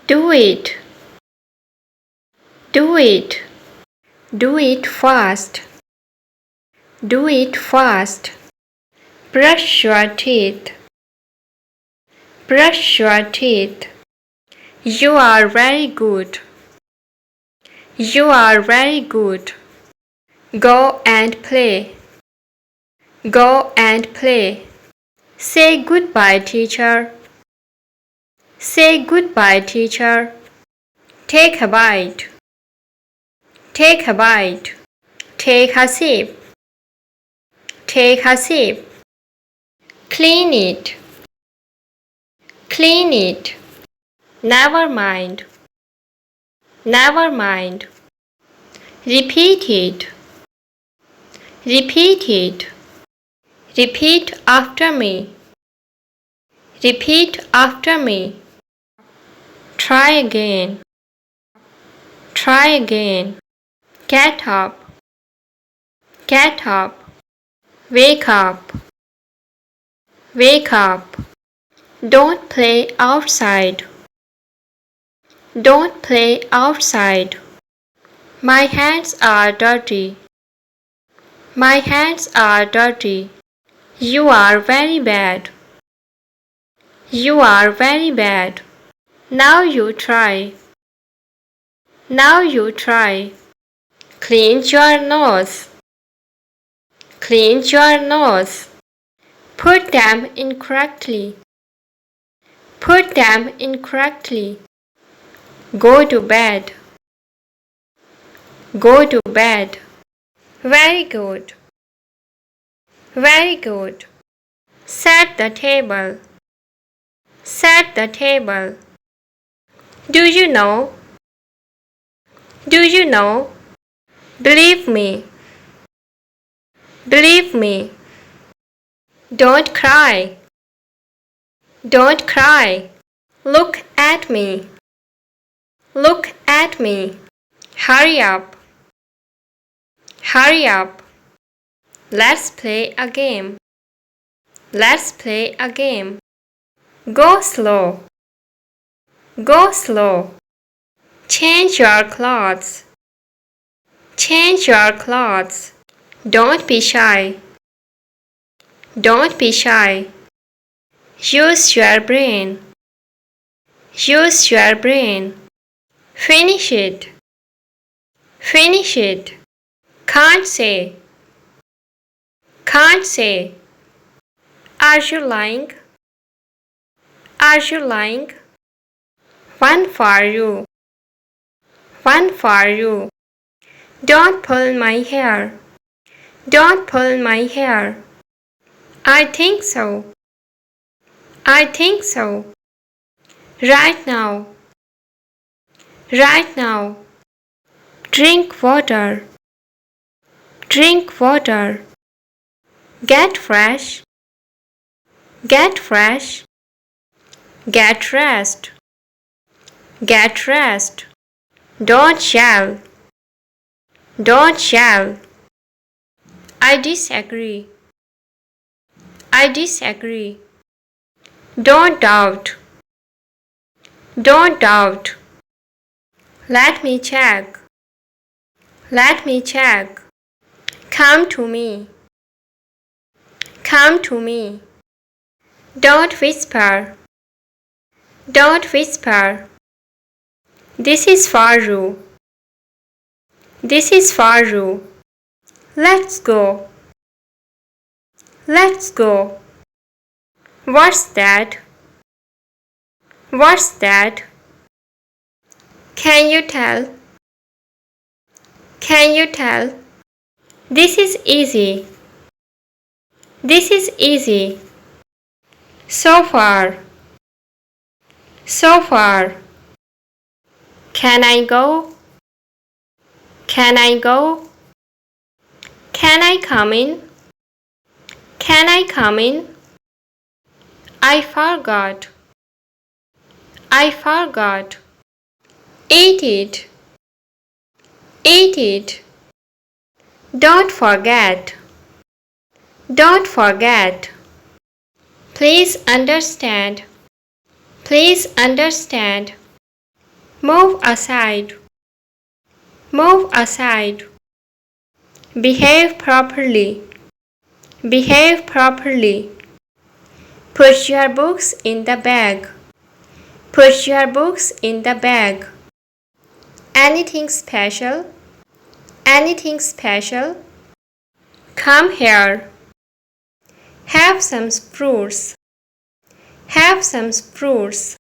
Do it. Do it. Do it fast. Do it fast. Brush your teeth. Brush your teeth. You are very good. You are very good. Go and play. Go and play. Say goodbye, teacher. Say goodbye, teacher. Take a bite. Take a bite. Take a sip. Take a sip. Clean it. Clean it. Never mind. Never mind. Repeat it. Repeat it. Repeat after me. Repeat after me. Try again. Try again. Get up. Get up. Wake up. Wake up. Don't play outside. Don't play outside. My hands are dirty. My hands are dirty. You are very bad. You are very bad. Now you try. Now you try. Clean your nose. Clean your nose. Put them in correctly. Put them in correctly. Go to bed. Go to bed. Very good. Very good. Set the table. Set the table. Do you know? Do you know? Believe me. Believe me. Don't cry. Don't cry. Look at me. Look at me. Hurry up. Hurry up. Let's play a game. Let's play a game. Go slow. Go slow. Change your clothes. Change your clothes. Don't be shy. Don't be shy. Use your brain. Use your brain. Finish it. Finish it. Can't say. Can't say. Are you lying? Are you lying? One for you. One for you. Don't pull my hair. Don't pull my hair. I think so. I think so. Right now. Right now. Drink water. Drink water. Get fresh. Get fresh. Get rest. Get rest. Don't yell. Don't yell. I disagree. I disagree. Don't doubt. Don't doubt. Let me check. Let me check. Come to me. Come to me. Don't whisper. Don't whisper. This is for you. This is for you. Let's go. Let's go. What's that? What's that? Can you tell? Can you tell? This is easy. This is easy. So far. So far. Can I go? Can I go? Can I come in? Can I come in? I forgot. I forgot. Eat it. Eat it. Don't forget. Don't forget. Please understand. Please understand. Move aside. Move aside. Behave properly. Behave properly. Put your books in the bag. Put your books in the bag. Anything special? Anything special? Come here. Have some fruits. Have some fruits.